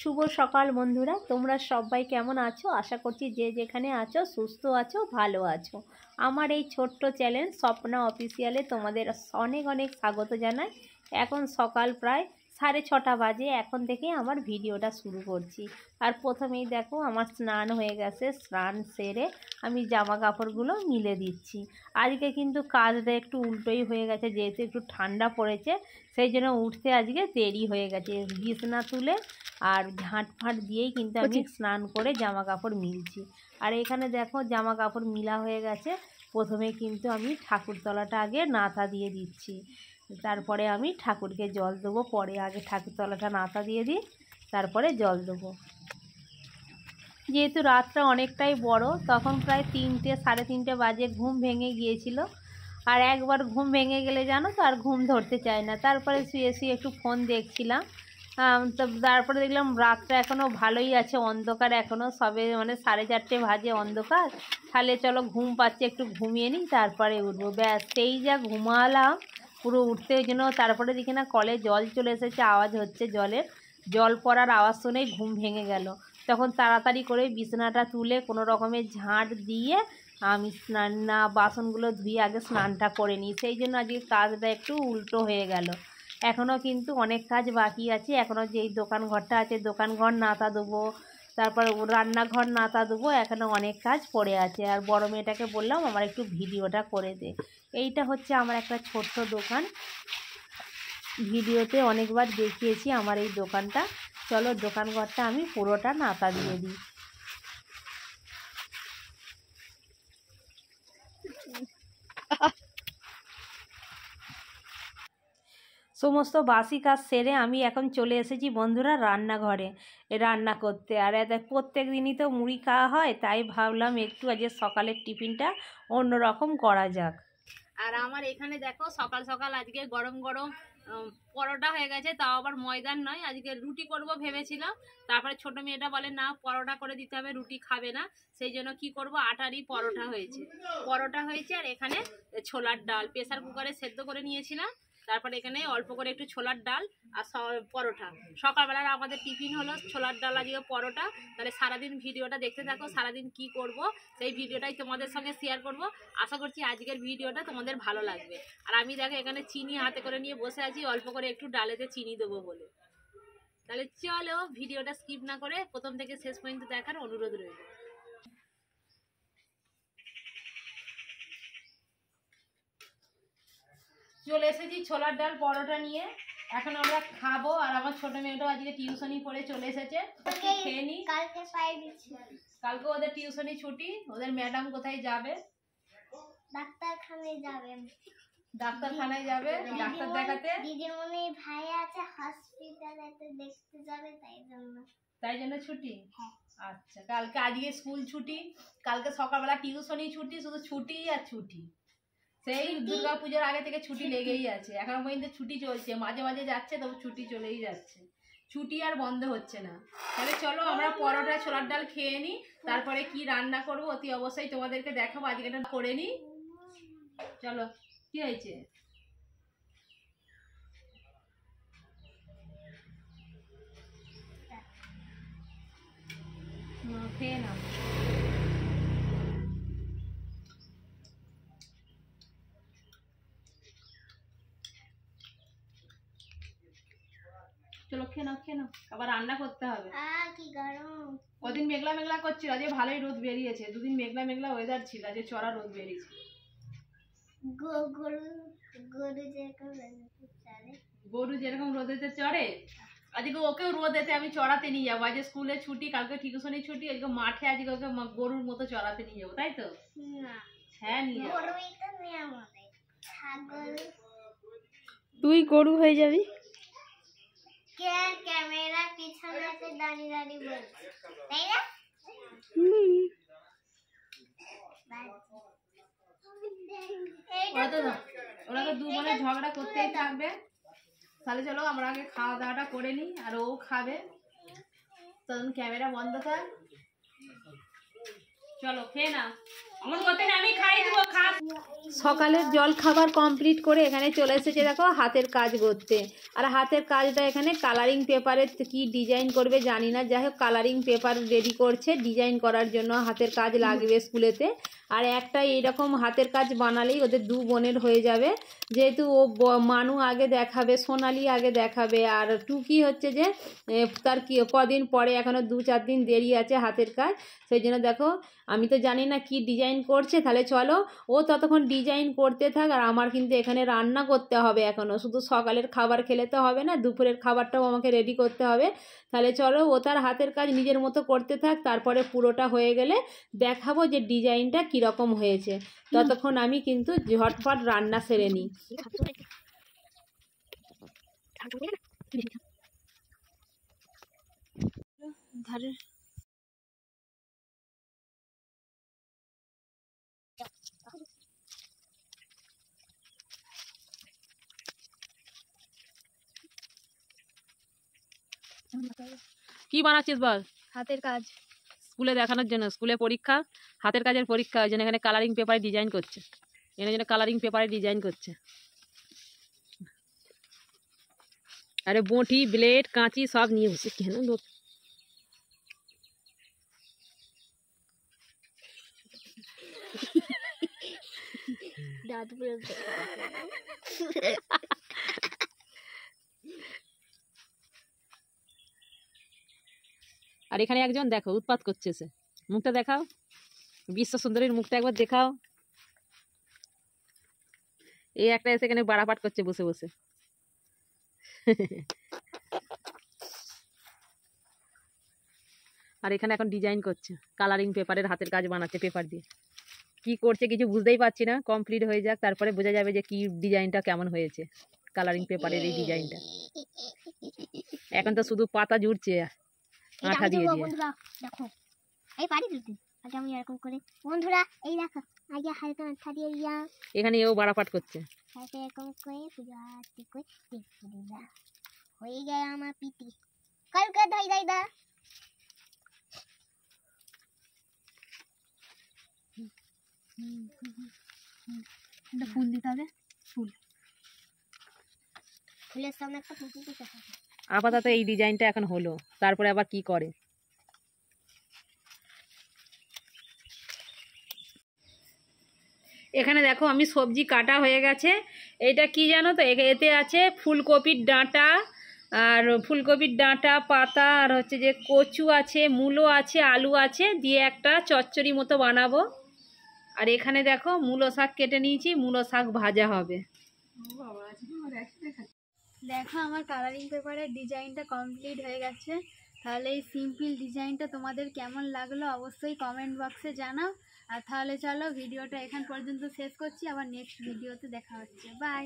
শুভ সকাল বন্ধুরা, তোমরা সবাই কেমন আছো? আশা করছি যে যেখানে আছো সুস্থ আছো, ভালো আছো। আমার এই ছোট্ট চ্যানেল স্বপ্না অফিসিয়ালে তোমাদের অনেক অনেক স্বাগত জানাই। এখন সকাল প্রায় 6:30 বাজে। এখন থেকে আমার ভিডিওটা শুরু করছি। আর প্রথমেই দেখো আমার স্নান হয়ে গেছে। স্নান সেরে আমি জামা কাপড়গুলো মিলে দিচ্ছি। আজকে কিন্তু কাজটা একটু উল্টোই হয়ে গেছে, যেহেতু একটু ঠান্ডা পড়েছে সেই জন্য উঠতে আজকে দেরি হয়ে গেছে। বিছানা তুলে আর ঝাঁট ফাঁট দিয়েই কিন্তু আমি স্নান করে জামা কাপড় মিলছি। আর এখানে দেখো জামা কাপড় মিলা হয়ে গেছে। প্রথমে কিন্তু আমি ঠাকুরতলাটা আগে নাতা দিয়ে দিচ্ছি, তারপরে আমি ঠাকুরকে জল দেবো। পরে আগে ঠাকুরতলাটা নাতা দিয়ে দিই, তারপরে জল দেবো। যেহেতু রাতটা অনেকটাই বড়, তখন প্রায় 3টে 3:30 বাজে ঘুম ভেঙে গিয়েছিল। আর একবার ঘুম ভেঙে গেলে জানো তো আর ঘুম ধরতে চায় না। তারপরে শুয়ে শুয়ে একটু ফোন দেখছিলাম। তো তারপরে দেখলাম রাতটা এখনও ভালোই আছে, অন্ধকার এখনও সবে 4:30 বাজে অন্ধকার। তাহলে চলো ঘুম পাচ্ছে, একটু ঘুমিয়ে নিই তারপরে উঠবো। ব্যাস সেই যা ঘুমালাম পুরো উঠতে, ওই জন্য তারপরে দেখি না কলে জল চলে এসেছে, আওয়াজ হচ্ছে জলের। জল পড়ার আওয়াজ শুনেই ঘুম ভেঙে গেল। তখন তাড়াতাড়ি করে বিছানাটা তুলে কোনো রকমের ঝাঁট দিয়ে আমি বাসনগুলো ধুয়ে আগে স্নানটা করে নিই। সেই জন্য আজকে কাজটা একটু উল্টো হয়ে গেল। এখনও কিন্তু অনেক কাজ বাকি আছে। এখনও যেই দোকান ঘরটা আছে দোকান ঘর নাতা দেবো, তারপর রান্নাঘর নাতা দেবো। এখনও অনেক কাজ পড়ে আছে। আর বড় মেয়েটাকে বললাম আমার একটু ভিডিওটা করে দে। এইটা হচ্ছে আমার একটা ছোট্ট দোকান, ভিডিওতে অনেকবার দেখিয়েছি আমার এই দোকানটা। চলো দোকান ঘরটা আমি পুরোটা নাতা দিয়ে দিই। সমস্ত বাসি কাজ সেরে আমি এখন চলে এসেছি বন্ধুরা রান্নাঘরে রান্না করতে। আর প্রত্যেক দিনই তো মুড়ি খাওয়া হয়, তাই ভাবলাম একটু আজকে সকালের টিফিনটা অন্যরকম করা যাক। আর আমার এখানে দেখো সকাল সকাল আজকে গরম গরম পরোটা হয়ে গেছে, তাও আবার ময়দার নয়। আজকে রুটি করব ভেবেছিলাম, তারপরে ছোট মেয়েটা বলে না পরোটা করে দিতে হবে, রুটি খাবে না। সেই জন্য কি করব, আটারই পরোটা হয়েছে। আর এখানে ছোলার ডাল প্রেসার কুকারে সেদ্ধ করে নিয়েছিলাম। তারপরে এখানে অল্প করে একটু ছোলার ডাল আর পরোটা। সকালবেলার আমাদের টিফিন হলো ছোলার ডাল আজকে পরোটা। তাহলে সারাদিন ভিডিওটা দেখতে থাকো, সারাদিন কি করব সেই ভিডিওটাই তোমাদের সঙ্গে শেয়ার করব। আশা করছি আজকের ভিডিওটা তোমাদের ভালো লাগবে। আর আমি দেখো এখানে চিনি হাতে করে নিয়ে বসে আছি, অল্প করে একটু ডালেতে চিনি দেবো বলে। তাহলে চলো ভিডিওটা স্কিপ না করে প্রথম থেকে শেষ পর্যন্ত দেখার অনুরোধ রইল। চলে এসেছি ছোলার ডাল পরোটা নিয়ে, এখন আমরা খাবো। আর আমার ছোট মেয়েটাও আজকে টিউশনি পড়ে চলে এসেছে, খেয়ে নি। কালকে ওদের টিউশনি ছুটি। ওদের ম্যাডাম কোথায় যাবে? ডাক্তারখানায় যাবে ডাক্তার দেখাতে। দিদিমণি ভাই আছে হসপিটালেতে দেখতে যাবে, তাই জন্য ছুটি। আচ্ছা, কালকে আজকে স্কুল ছুটি, কালকে সকালবেলা টিউশনি ছুটি, শুধু ছুটি আর ছুটি। সেই দুর্গা পুজোর আগে থেকে ছুটি লেগেই আছে, এখনো পর্যন্ত ছুটি চলছে। মাঝে মাঝে যাচ্ছে, তবে ছুটি চলেই যাচ্ছে, ছুটি আর বন্ধ হচ্ছে না। তাহলে চলো আমরা পরোটা ছোলার ডাল খেয়ে নিই, তারপরে কি রান্না করবো অতি অবশ্যই তোমাদেরকে দেখাবো। আজকে এটা করে নিই। চলো, কি হয়েছে? খেয়ে নাও। চলো খেয়ে নাও, আবার রান্না করতে হবে। কি গরম! কদিন মেঘলা মেঘলা করছিল, আজকে ভালোই রোদ বেরিয়েছে। দুদিন মেঘলা মেঘলা ওয়েদার ছিল, আজকে চড়া রোদ বেরিয়েছে। গরু যেরকম রোদেতে চড়ে, আজকে ওকেও রোদেতে আমি চড়াতে নিয়ে যাবো। আজকে স্কুলে ছুটি, কালকে টিউশনি ছুটি, আজকে মাঠে আজকে ওকে গরুর মতো চড়াতে নিয়ে যাবো, তাই তো? হ্যাঁ নিয়ে যাবো। তুই গরু হয়ে যাবি। ক্যামেরা পিছনে দাঁড়িয়ে দাঁড়িয়ে বলছে, তাই না? ওরা তো দু বোনে ঝগড়া করতেই থাকবে। তাহলে চলো আমরা আগে খাওয়া দাওয়াটা করে নিই, আর ও খাবে, তখন ক্যামেরা বন্ধ থাক। চলো খেয়ে নাও। সকালের জল খাবার কমপ্লিট করে এখানে চলে এসেছে দেখো হাতের কাজ করতে। আর হাতের কাজটা এখানে কালারিং পেপারে কি ডিজাইন করবে জানি না, যাই হোক কালারিং পেপার রেডি করছে ডিজাইন করার জন্য হাতের কাজ লাগবে স্কুলেতে। আর একটা এইরকম হাতের কাজ বানালেই ওদের দু বোনের হয়ে যাবে, যেহেতু ও মানু আগে দেখাবে, সোনালি আগে দেখাবে, আর টুকি হচ্ছে যে তার কি কদিন পরে, এখনও 2-4 দিন দেরি আছে হাতের কাজ। সেই জন্য দেখো আমি তো জানি না কি ডিজাইন করছে, তাহলে চলো ও ততক্ষণ ডিজাইন করতে থাক। আর আমার কিন্তু এখানে রান্না করতে হবে এখনও, শুধু সকালের খাবার খেলে তো হবে না, দুপুরের খাবারটাও আমাকে রেডি করতে হবে। তাহলে চলো ও তার হাতের কাজ নিজের মতো করতে থাক, তারপরে পুরোটা হয়ে গেলে দেখাবো যে ডিজাইনটা কীরকম হয়েছে। ততক্ষণ আমি কিন্তু ঝটপট রান্না সেরে নিই। ধারের কি বানাচ্ছিস বল? হাতের কাজ স্কুলে দেখানোর জন্য, স্কুলে পরীক্ষা, হাতের কাজের পরীক্ষা, ওই জন্য এখানে কালারিং পেপারে ডিজাইন করছে, এর জন্য কালারিং পেপারে ডিজাইন করছে। আরে বটি, ব্লেড, কাঁচি সব নিয়ে বসে কেন লোক। আর এখানে একজন দেখো উৎপাত করছে, সে মুখটা দেখাও, বিশ্ব সুন্দরীর মুখটা একবার দেখাও। এই একটা এসে এখানে বাড়াপাট করছে বসে বসে। আর এখানে এখন ডিজাইন করছে, কালারিং পেপারের হাতের কাজ বানাচ্ছে পেপার দিয়ে। কি করছে কিছু বুঝতেই পারছি না, কমপ্লিট হয়ে যাক তারপরে বোঝা যাবে যে কি ডিজাইনটা কেমন হয়েছে কালারিং পেপারের এই ডিজাইনটা। এখন তো শুধু পাতা জুড়ছে আঠা দিয়ে দিয়ে। দেখো এই পারি দিতে আগে আমি এরকম করে বন্ধুরা এই দেখো আগে হালকা আঠা দিয়ে দিয়া এখানে এও বাড়াপাট করছে, হালকা এরকম করে পুরো আস্তে করে দেখতে দিদা হয়ে গেল আমার পিটি কালকে ধাই দাই দা। একটা ফুল দিতে হবে, ফুলের সামনে একটা ফুল দিতে হবে। আপাতত এই ডিজাইনটা এখন হলো, তারপরে আবার কি করে। এখানে দেখো আমি সবজি কাটা হয়ে গেছে। এটা কি জানো তো, এতে আছে ফুলকপির ডাঁটা, আর ফুলকপির ডাঁটা পাতা, আর হচ্ছে যে কচু আছে, মূলো আছে, আলু আছে, দিয়ে একটা চচ্চড়ি মতো বানাবো। আর এখানে দেখো মূলো শাক কেটে নিয়েছি, মূলো শাক ভাজা হবে। দেখো আমার কালারিং পেপারের ডিজাইনটা কমপ্লিট হয়ে গেছে। তাহলে এই সিম্পল ডিজাইনটা তোমাদের কেমন লাগলো অবশ্যই কমেন্ট বক্সে জানাও। আর তাহলে চলো ভিডিওটা এখান পর্যন্ত শেষ করছি, আবার নেক্সট ভিডিওতে দেখা হচ্ছে, বাই।